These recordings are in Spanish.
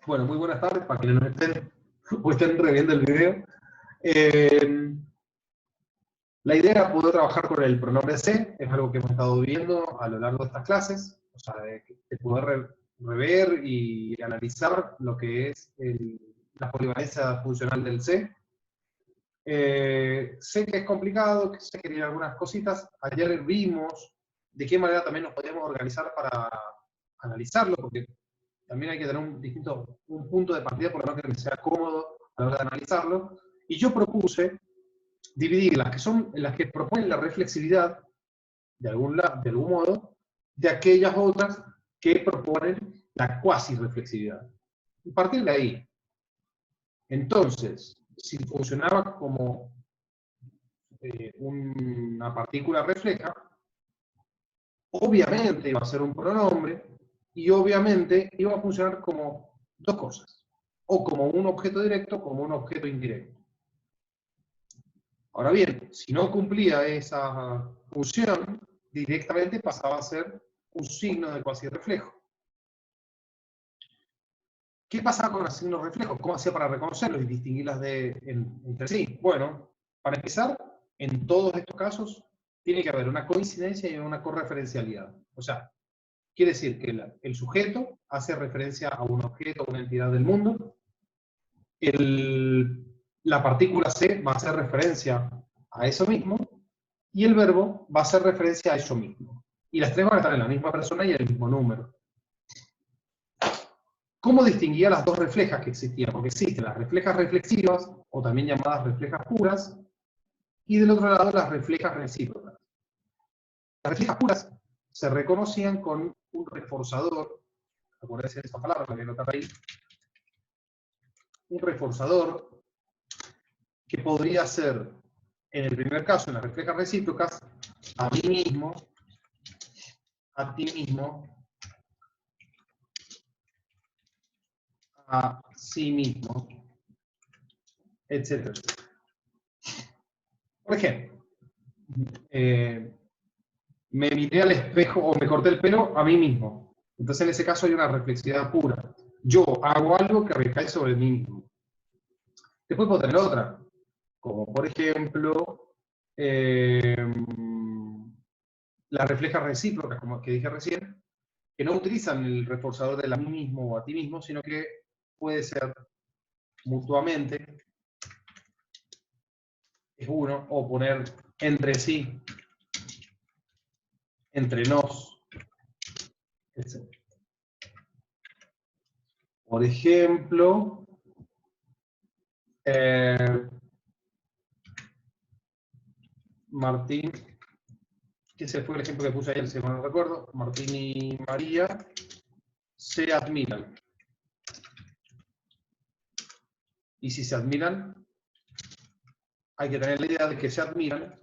Bueno, muy buenas tardes para quienes nos estén o estén reviendo el video. Eh, la idea era poder trabajar con el pronombre C, es algo que hemos estado viendo a lo largo de estas clases, o sea, de poder rever y analizar lo que es la polivalencia funcional del C. Sé que es complicado, que sé que tiene algunas cositas. Ayer vimos de qué manera también nos podíamos organizar para analizarlo, porque también hay que tener un punto de partida, por lo menos que sea cómodo a la hora de analizarlo. Y yo propuse dividir las que son las que proponen la reflexividad, de algún modo, de aquellas otras que proponen la cuasi reflexividad. Y partir de ahí. Entonces, si funcionaba como una partícula refleja, obviamente iba a ser un pronombre y obviamente iba a funcionar como dos cosas, o como un objeto directo o como un objeto indirecto. Ahora bien, si no cumplía esa función, directamente pasaba a ser un signo de cuasi reflejo. ¿Qué pasaba con los signos reflejos? ¿Cómo hacía para reconocerlos y distinguirlas entre sí? Bueno, para empezar, en todos estos casos tiene que haber una coincidencia y una correferencialidad. O sea, quiere decir que el sujeto hace referencia a un objeto, a una entidad del mundo. La partícula C va a hacer referencia a eso mismo. Y el verbo va a hacer referencia a eso mismo. Y las tres van a estar en la misma persona y en el mismo número. ¿Cómo distinguía las dos reflejas que existían? Porque existen las reflejas reflexivas, o también llamadas reflejas puras, y del otro lado las reflejas recíprocas. Las reflejas puras se reconocían con un reforzador, acuérdense de esa palabra, la voy a anotar ahí, un reforzador que podría ser, en el primer caso, en las reflejas recíprocas, a mí mismo, a ti mismo, a sí mismo, etc. Por ejemplo, me miré al espejo o me corté el pelo a mí mismo. Entonces en ese caso hay una reflexividad pura. Yo hago algo que recae sobre mí mismo. Después puedo tener otra, como por ejemplo las reflejas recíprocas, como que dije recién, que no utilizan el reforzador del a mí mismo o a ti mismo, sino que puede ser mutuamente, es uno, o poner entre sí, entre nos, etc. Por ejemplo, Martín, que ese fue el ejemplo que puse ayer, si mal no recuerdo, Martín y María se admiran. Y si se admiran, hay que tener la idea de que se admiran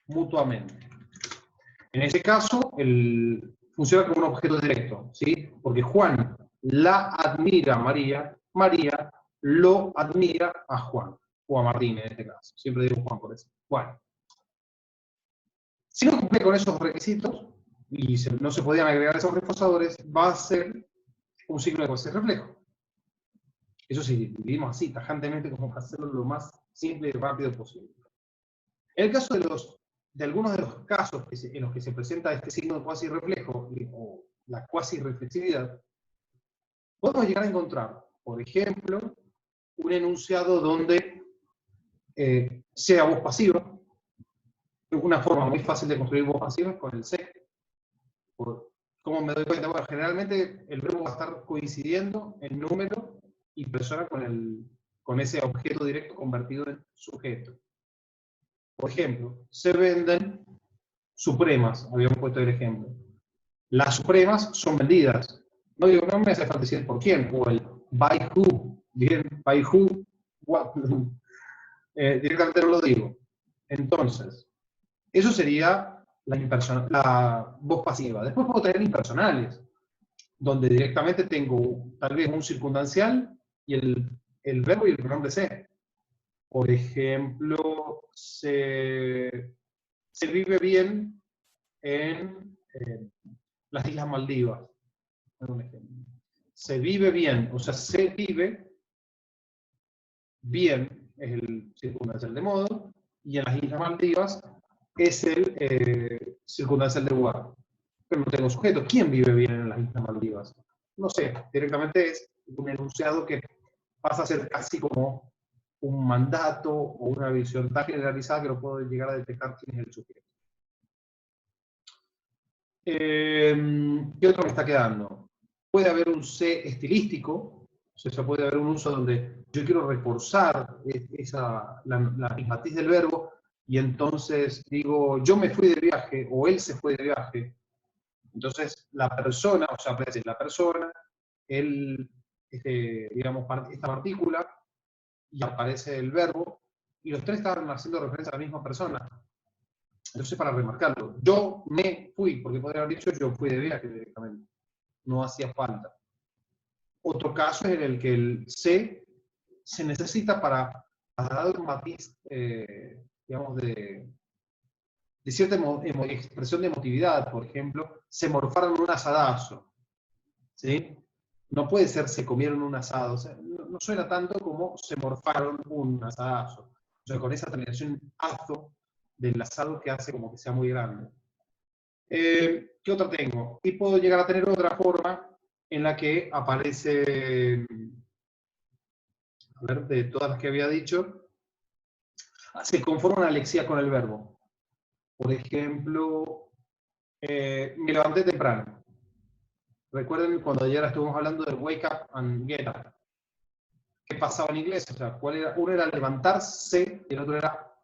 mutuamente. En ese caso, funciona como un objeto directo, ¿sí? Porque Juan la admira a María, María lo admira a Juan, o a Martín en este caso. Siempre digo Juan por eso. Bueno. Si no cumple con esos requisitos, y no se podían agregar esos reforzadores, va a ser un signo de cuasi reflejo. Eso sí, dividimos así, tajantemente, como para hacerlo lo más simple y rápido posible. En el caso de algunos de los casos en los que se presenta este signo de cuasi reflejo, o la cuasi reflexividad, podemos llegar a encontrar, por ejemplo, un enunciado donde sea voz pasiva. Una forma muy fácil de construir voz pasiva es con el C. ¿Cómo me doy cuenta? Bueno, generalmente el verbo va a estar coincidiendo en número y persona con ese objeto directo convertido en sujeto. Por ejemplo, se venden supremas, habíamos puesto el ejemplo. Las supremas son vendidas. No digo, no me hace falta decir por quién, o el by who, bien, by who, what, directamente no lo digo. Entonces, eso sería la voz pasiva. Después puedo tener impersonales, donde directamente tengo tal vez un circunstancial y el verbo y el pronombre se. Por ejemplo, se vive bien en las Islas Maldivas. Un ejemplo. se vive bien, o sea, se vive bien, es el circunstancial de modo, y en las Islas Maldivas es el circunstancial de lugar. Pero no tengo sujeto. ¿Quién vive bien en las Islas Maldivas? No sé, directamente es un enunciado que pasa a ser casi como un mandato o una visión tan generalizada que no puedo llegar a detectar quién es el sujeto. ¿Qué otro me está quedando? Puede haber un C estilístico, o sea, puede haber un uso donde yo quiero reforzar la matiz del verbo y entonces digo, yo me fui de viaje o él se fue de viaje. Entonces, la persona, o sea, aparece la persona, él, digamos, esta partícula, y aparece el verbo, y los tres estaban haciendo referencia a la misma persona. Entonces, para remarcarlo, yo me fui, porque podría haber dicho yo fui de viaje directamente. No hacía falta. Otro caso es en el que el se necesita para dar un matiz, digamos, de cierta expresión de emotividad. Por ejemplo, se morfaron un asadazo. ¿Sí? No puede ser se comieron un asado. O sea, no suena tanto como se morfaron un asadazo. O sea, con esa terminación azo del asado que hace como que sea muy grande. ¿Qué otra tengo? Y puedo llegar a tener otra forma en la que aparece, a ver, de todas las que había dicho, se conforma una lexía con el verbo. Por ejemplo, me levanté temprano. Recuerden cuando ayer estuvimos hablando de wake up and get up. ¿Qué pasaba en inglés? O sea, ¿cuál era? Uno era levantarse y el otro era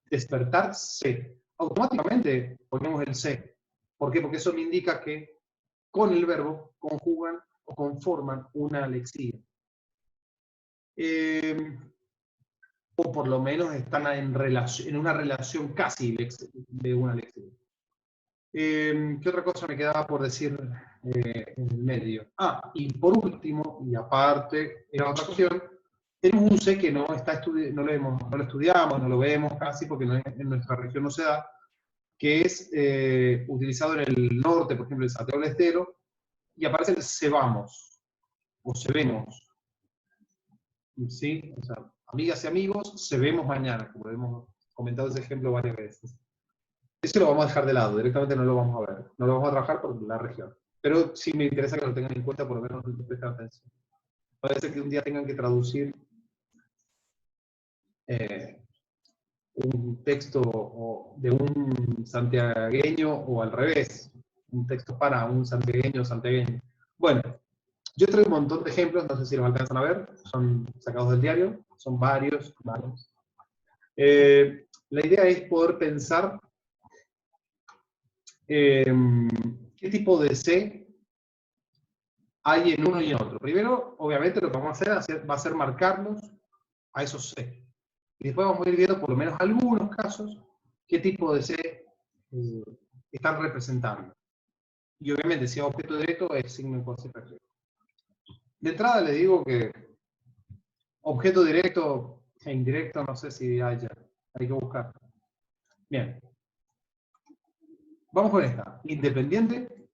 despertarse. Automáticamente ponemos el se. ¿Por qué? Porque eso me indica que con el verbo conjugan o conforman una lexía. O por lo menos están en una relación casi de una lexía. ¿Qué otra cosa me quedaba por decir en el medio? Ah, y por último, y aparte, era otra cuestión, tenemos un C que no, no lo estudiamos, no lo vemos casi porque en nuestra región no se da, que es utilizado en el norte, por ejemplo, en Santiago del Estero, y aparece el se vamos, o se vemos. ¿Sí? O sea, amigas y amigos, se vemos mañana, como hemos comentado ese ejemplo varias veces. Eso lo vamos a dejar de lado, directamente no lo vamos a ver. No lo vamos a trabajar por la región. Pero sí me interesa que lo tengan en cuenta, por lo menos presten atención. Parece que un día tengan que traducir eh, un texto de un santiagueño o al revés, un texto para un santiagueño o santiagueño. Bueno, yo traigo un montón de ejemplos, no sé si los alcanzan a ver, son sacados del diario, son varios. La idea es poder pensar qué tipo de C hay en uno y en otro. Primero, obviamente, lo que vamos a hacer va a ser marcarlos a esos C. Y después vamos a ir viendo, por lo menos algunos casos, qué tipo de C están representando. Y obviamente, si es objeto directo, es signo en cosas reflejo. De entrada le digo que objeto directo e indirecto, no sé si haya. Hay que buscar. Bien. Vamos con esta. Independiente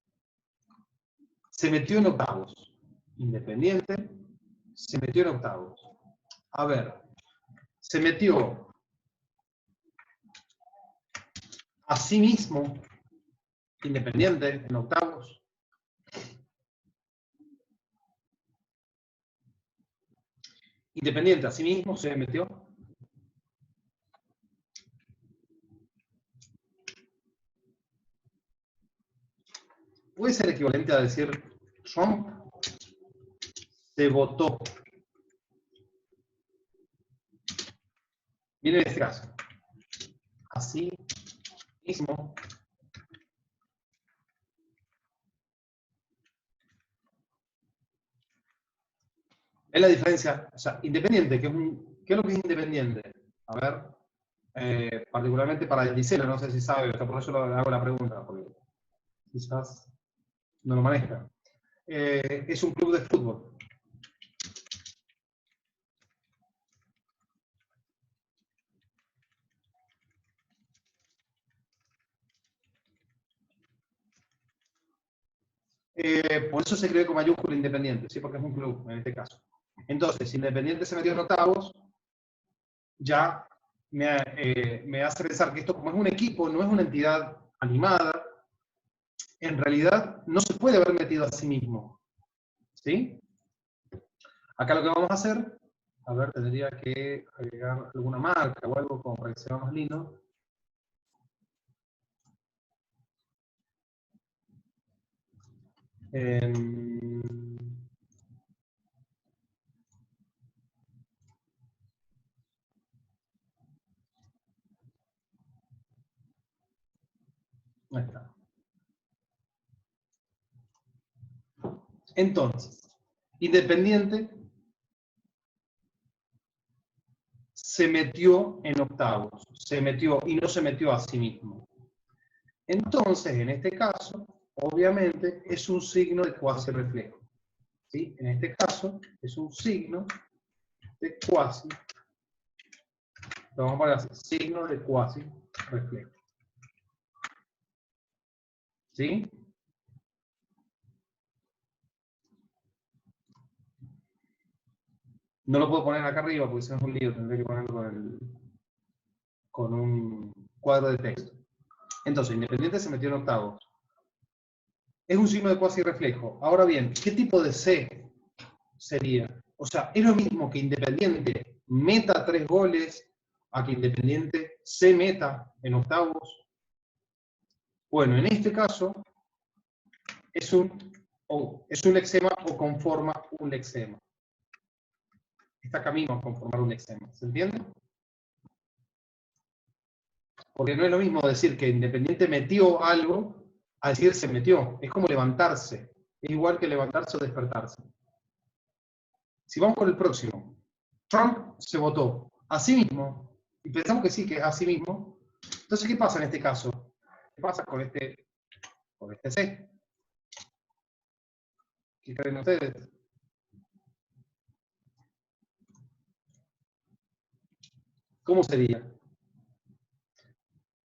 se metió en octavos. Independiente se metió en octavos. A ver, se metió a sí mismo, Independiente, en octavos. Independiente a sí mismo se metió. Puede ser equivalente a decir Trump se votó. Viene de este caso. Así mismo. Es la diferencia. O sea, independiente, ¿qué es lo que es independiente? A ver, particularmente para el Gisela, no sé si sabe, por eso le hago la pregunta, porque quizás no lo maneja. Es un club de fútbol. Por eso se escribe con mayúscula Independiente, ¿sí? Porque es un club en este caso. Entonces, si Independiente se metió en octavos, ya me hace pensar que esto, como es un equipo, no es una entidad animada, en realidad no se puede haber metido a sí mismo. ¿Sí? Acá lo que vamos a hacer, a ver, tendría que agregar alguna marca o algo como para que sea más lindo. Ahí está. Entonces, Independiente se metió en octavos, se metió y no se metió a sí mismo. Entonces, en este caso, obviamente, es un signo de cuasi reflejo. ¿Sí? En este caso, es un signo de cuasi, lo vamos a poner así, signo de cuasi reflejo. ¿Sí? No lo puedo poner acá arriba porque si no es un lío, tendré que ponerlo con un cuadro de texto. Entonces, Independiente se metió en octavos. Es un signo de cuasi reflejo. Ahora bien, ¿qué tipo de C sería? O sea, es lo mismo que Independiente meta 3 goles a que Independiente se meta en octavos. Bueno, en este caso es un lexema o conforma un lexema. Está camino a conformar un lexema. ¿Se entiende? Porque no es lo mismo decir que Independiente metió algo a decir se metió. Es como levantarse. Es igual que levantarse o despertarse. Si vamos con el próximo. Trump se votó a sí mismo. Y pensamos que sí, que es a sí mismo. Entonces, ¿qué pasa en este caso? ¿Qué pasa con este C? ¿Qué creen ustedes? ¿Cómo sería?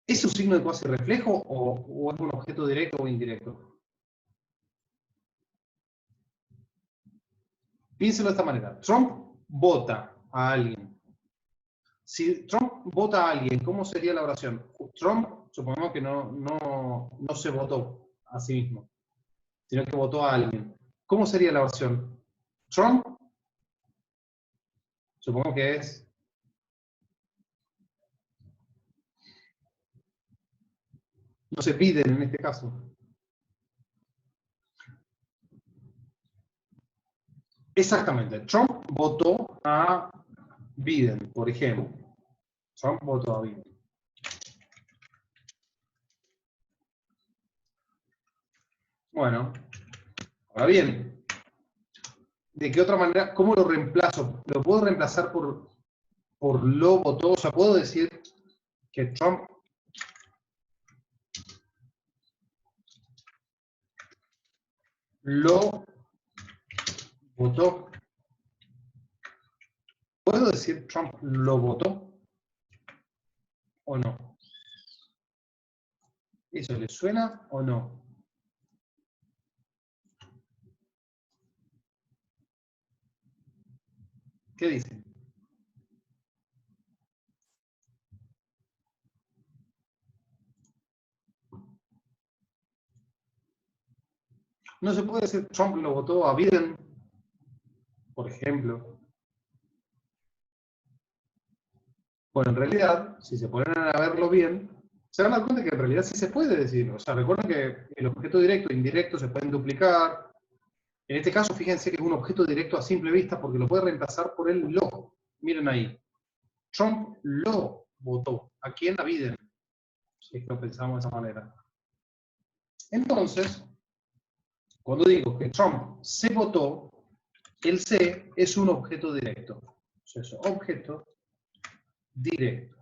¿Es un signo de cuasi reflejo o es un objeto directo o indirecto? Piénselo de esta manera. Trump vota a alguien. Si Trump vota a alguien, ¿cómo sería la oración? Trump, supongamos que no se votó a sí mismo, sino que votó a alguien. ¿Cómo sería la oración? Trump, supongo que es, no se piden en este caso. Exactamente. Trump votó a Biden, por ejemplo. Trump votó a Biden. Bueno, ahora bien, ¿de qué otra manera? ¿Cómo lo reemplazo? ¿Lo puedo reemplazar por lo votó? O sea, puedo decir que Trump lo votó. ¿Puedo decir Trump lo votó o no? ¿Eso le suena o no? ¿Qué dicen? No se puede decir Trump lo votó a Biden, por ejemplo. Bueno, en realidad, si se ponen a verlo bien, se van a dar cuenta que en realidad sí se puede decir. O sea, recuerden que el objeto directo e indirecto se pueden duplicar. En este caso, fíjense que es un objeto directo a simple vista porque lo puede reemplazar por el lo. Miren ahí. Trump lo votó. ¿A quién? A Biden. Si es que lo pensamos de esa manera. Entonces, cuando digo que Trump se votó, el C es un objeto directo. O sea, es objeto directo.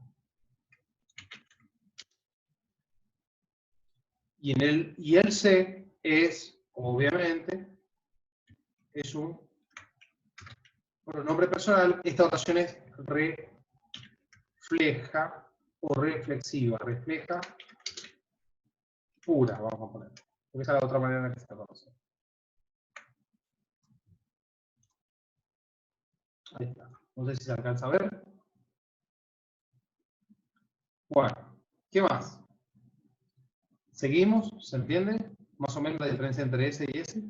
Y el C es, obviamente, es un pronombre personal. Esta oración es refleja o reflexiva. Refleja pura, vamos a poner. Porque esa es la otra manera en la que se conoce. Ahí está. No sé si se alcanza a ver. Bueno, ¿qué más? ¿Seguimos? ¿Se entiende? Más o menos la diferencia entre ese y ese.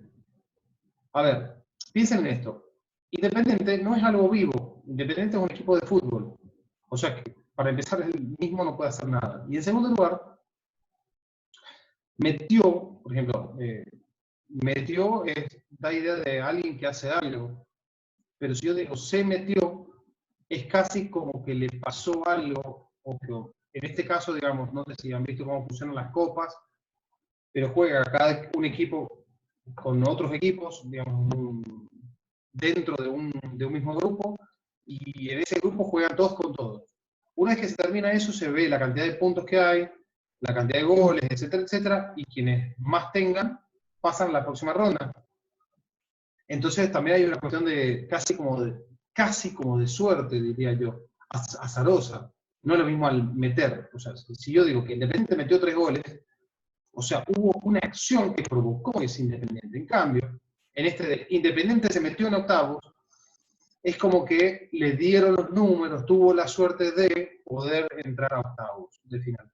A ver, piensen en esto. Independiente no es algo vivo. Independiente es un equipo de fútbol. O sea que, para empezar, él mismo no puede hacer nada. Y en segundo lugar, metió, por ejemplo, metió da idea de alguien que hace algo. Pero si yo digo se metió, es casi como que le pasó algo, o que en este caso, digamos, no sé si han visto cómo funcionan las copas, pero juega cada un equipo con otros equipos, digamos, dentro de un mismo grupo, y en ese grupo juegan todos con todos. Una vez que se termina eso, se ve la cantidad de puntos que hay, la cantidad de goles, etcétera, etcétera, y quienes más tengan pasan a la próxima ronda. Entonces también hay una cuestión de casi como de suerte, diría yo, azarosa. No es lo mismo al meter. O sea, si yo digo que Independiente metió 3 goles, o sea, hubo una acción que provocó ese Independiente. En cambio, en este de Independiente se metió en octavos, es como que le dieron los números, tuvo la suerte de poder entrar a octavos de final.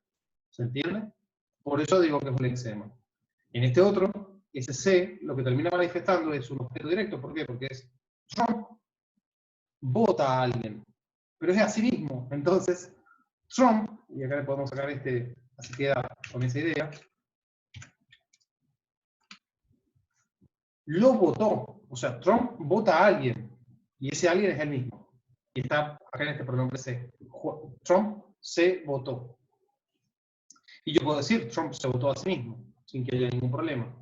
¿Se entiende? Por eso digo que es un lexema. En este otro, ese C, lo que termina manifestando es un objeto directo. ¿Por qué? Porque es Trump vota a alguien, pero es a sí mismo. Entonces, Trump, y acá le podemos sacar así queda con esa idea, lo votó. O sea, Trump vota a alguien, y ese alguien es él mismo. Y está acá en este pronombre C. Trump se votó. Y yo puedo decir, Trump se votó a sí mismo, sin que haya ningún problema.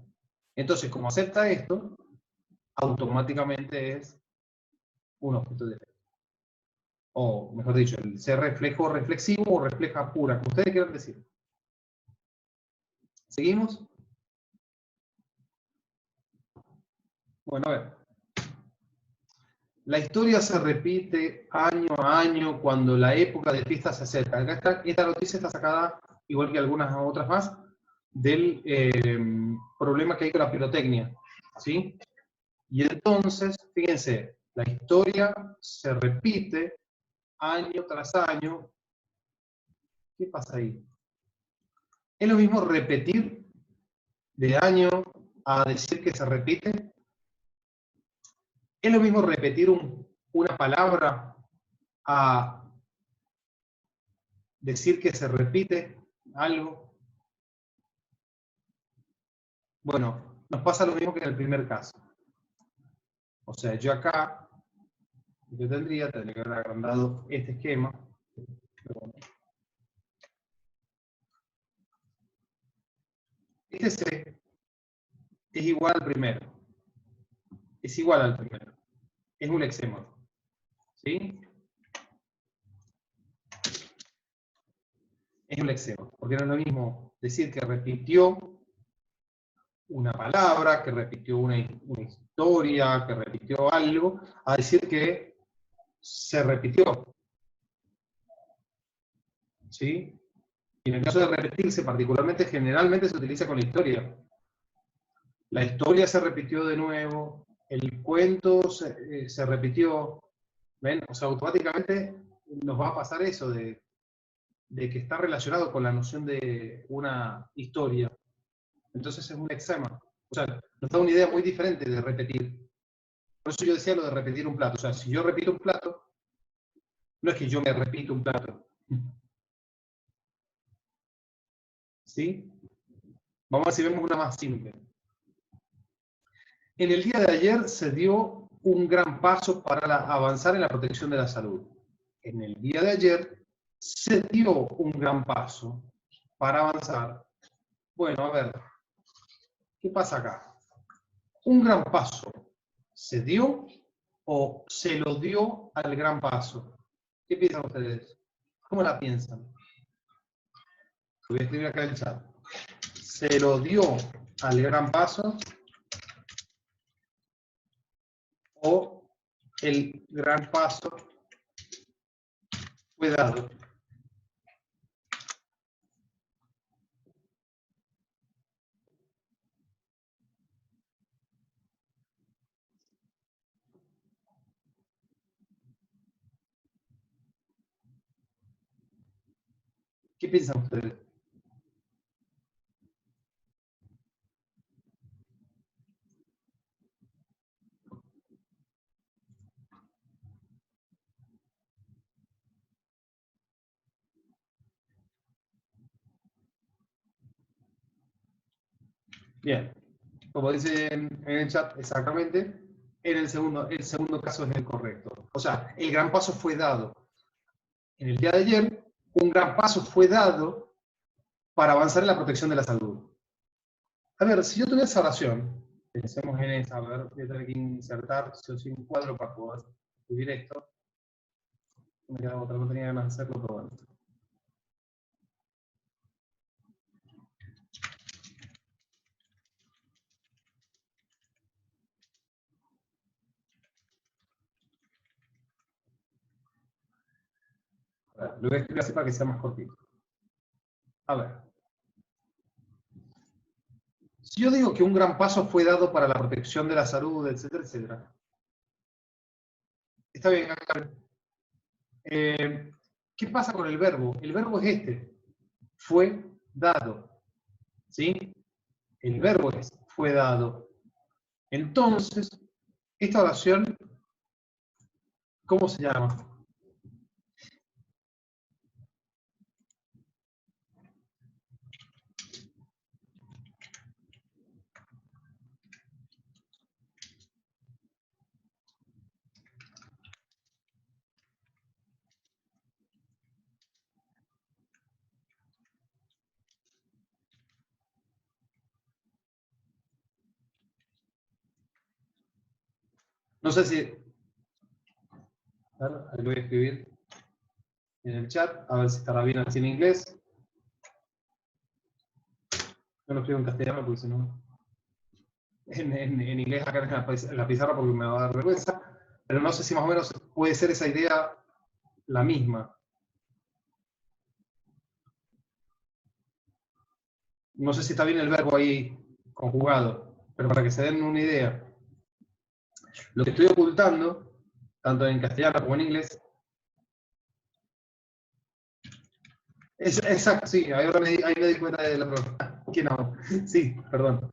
Entonces, como acepta esto, automáticamente es un objeto directo. O, mejor dicho, el ser reflejo reflexivo o refleja pura, como ustedes quieran decir. ¿Seguimos? Bueno, a ver. La historia se repite año a año cuando la época de fiesta se acerca. Esta noticia está sacada, igual que algunas otras más, del problema que hay con la pirotecnia. ¿Sí? Y entonces, fíjense, la historia se repite año tras año. ¿Qué pasa ahí? ¿Es lo mismo repetir de año a decir que se repite? ¿Es lo mismo repetir una palabra a decir que se repite algo? Bueno, nos pasa lo mismo que en el primer caso. O sea, yo acá, tendría que haber agrandado este esquema. Este C es igual al primero. Es igual al primero. Es un lexema. ¿Sí? Es un lexema. Porque no es lo mismo decir que repitió una palabra, que repitió una historia, que repitió algo, a decir que se repitió. ¿Sí? Y en el caso de repetirse, particularmente, generalmente se utiliza con la historia. La historia se repitió de nuevo, el cuento se repitió. ¿Ven? O sea, automáticamente nos va a pasar eso de que está relacionado con la noción de una historia. Entonces es un lexema. O sea, nos da una idea muy diferente de repetir. Por eso yo decía lo de repetir un plato. O sea, si yo repito un plato, no es que yo me repito un plato. ¿Sí? Vamos a ver si vemos una más simple. En el día de ayer se dio un gran paso para avanzar en la protección de la salud. En el día de ayer se dio un gran paso para avanzar. Bueno, a ver, ¿qué pasa acá? Un gran paso, ¿se dio o se lo dio al gran paso? ¿Qué piensan ustedes? ¿Cómo la piensan? Lo voy a escribir acá en el chat. ¿Se lo dio al gran paso o el gran paso fue dado? ¿Qué piensan ustedes? Bien, como dice en el chat exactamente, el segundo caso es el correcto. O sea, el gran paso fue dado. En el día de ayer, un gran paso fue dado para avanzar en la protección de la salud. A ver, si yo tuviera esa oración, pensemos en esa, a ver, voy a tener que insertar un cuadro para poder escribir esto. Me queda otra, no tenía ganas de hacerlo, pero bueno. A ver, lo voy a escribir así para que sea más cortito. A ver. Si yo digo que un gran paso fue dado para la protección de la salud, etcétera, etcétera. Está bien, acá. ¿Qué pasa con el verbo? El verbo es este. Fue dado. ¿Sí? El verbo es fue dado. Entonces, esta oración, ¿cómo se llama? No sé si... A ver, ahí lo voy a escribir en el chat, a ver si estará bien así en inglés. No lo escribo en castellano porque si no... En inglés acá en la pizarra porque me va a dar vergüenza. Pero no sé si más o menos puede ser esa idea la misma. No sé si está bien el verbo ahí conjugado, pero para que se den una idea. Lo que estoy ocultando, tanto en castellano como en inglés, es exacto, sí, ahí me di cuenta de la pregunta. ¿Quién habla? Sí, perdón.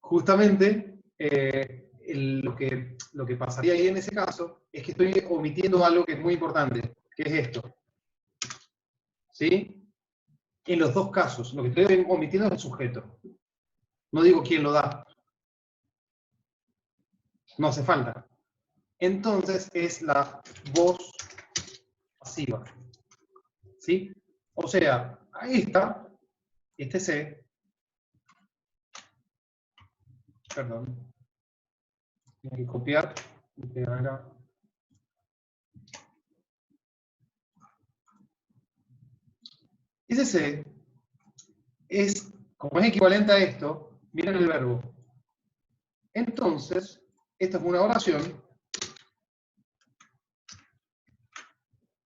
Justamente, lo que pasaría ahí en ese caso es que estoy omitiendo algo que es muy importante, que es esto. ¿Sí? En los dos casos, lo que estoy omitiendo es el sujeto. No digo quién lo da. No hace falta. Entonces es la voz pasiva. ¿Sí? O sea, ahí está, este C, perdón, tengo que copiar y pegar acá. Ese C es, como es equivalente a esto, miren el verbo. Entonces, esta es una oración.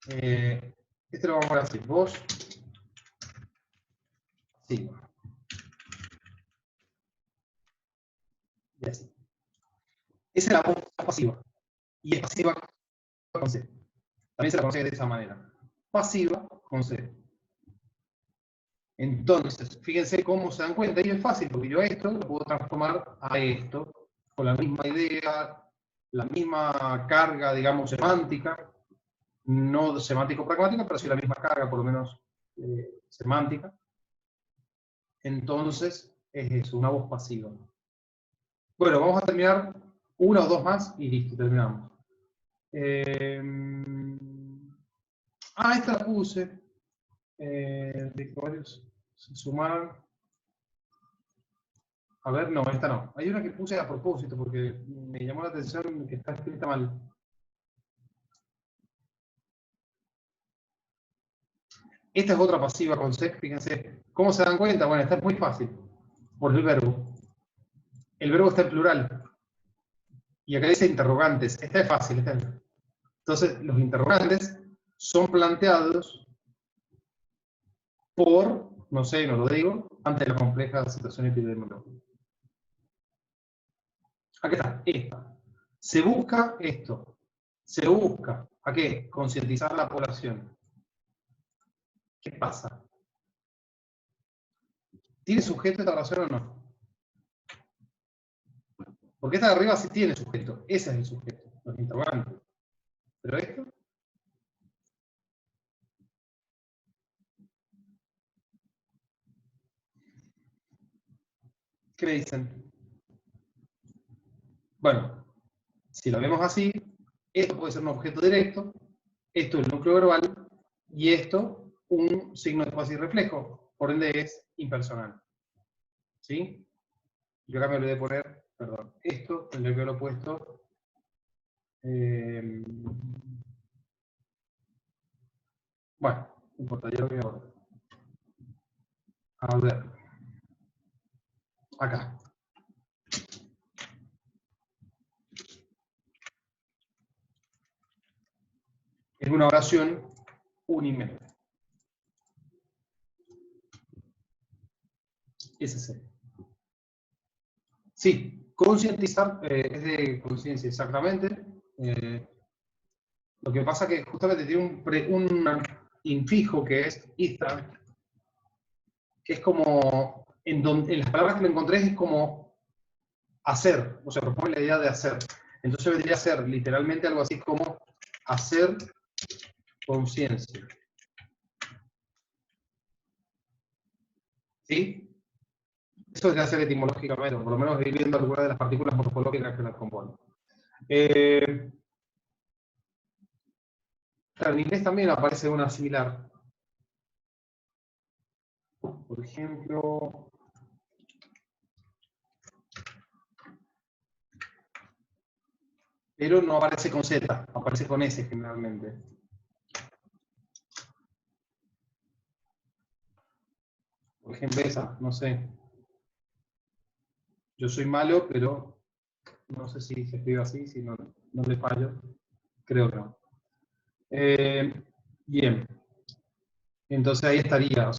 Este lo vamos a decir, voz pasiva. Y así. Esa es la voz pasiva. Y es pasiva con C. También se la conoce de esa manera. Pasiva con C. Entonces, fíjense cómo se dan cuenta, y es fácil, porque yo esto lo puedo transformar a esto, con la misma idea, la misma carga, digamos, semántica, no semántico-pragmática, pero sí la misma carga, por lo menos semántica. Entonces, es eso, una voz pasiva. Bueno, vamos a terminar una o dos más y listo, terminamos. Esta la puse. Varios se sumaron. A ver, no, esta no. Hay una que puse a propósito porque me llamó la atención que está escrita mal. Esta es otra pasiva con C, fíjense. ¿Cómo se dan cuenta? Bueno, esta es muy fácil. Por el verbo. El verbo está en plural. Y acá dice interrogantes. Esta es fácil. Entonces, los interrogantes son planteados por, no sé, no lo digo, ante la compleja situación epidemiológica. Aquí está, esta. Se busca esto. Se busca, ¿a qué? Concientizar a la población. ¿Qué pasa? ¿Tiene sujeto esta oración o no? Porque esta de arriba sí tiene sujeto. Ese es el sujeto, los interrogantes. Pero esto... ¿Qué me dicen? Bueno, si lo vemos así, esto puede ser un objeto directo, esto el núcleo verbal, y esto un signo de espacio y reflejo, por ende es impersonal. ¿Sí? Yo acá me olvidé de poner, perdón, esto tendría que haberlo puesto. Bueno, no importa, ya lo voy a ver. A ver. Acá. Es una oración unimetre. SC. Sí, concientizar es de conciencia, exactamente. Lo que pasa que justamente tiene un infijo que es istar, que es como, en las palabras que lo encontré es como hacer, o sea, propone la idea de hacer. Entonces vendría a ser literalmente algo así como hacer conciencia. ¿Sí? Eso es de hacer etimológicamente, por lo menos ir viendo algunas de las partículas morfológicas que las componen. Claro, en inglés también aparece una similar. Por ejemplo, pero no aparece con Z, aparece con S generalmente. Por ejemplo, esa, no sé. Yo soy malo, pero no sé si se escribe así, si no, no le fallo. Creo que no. Bien. Entonces ahí estaría.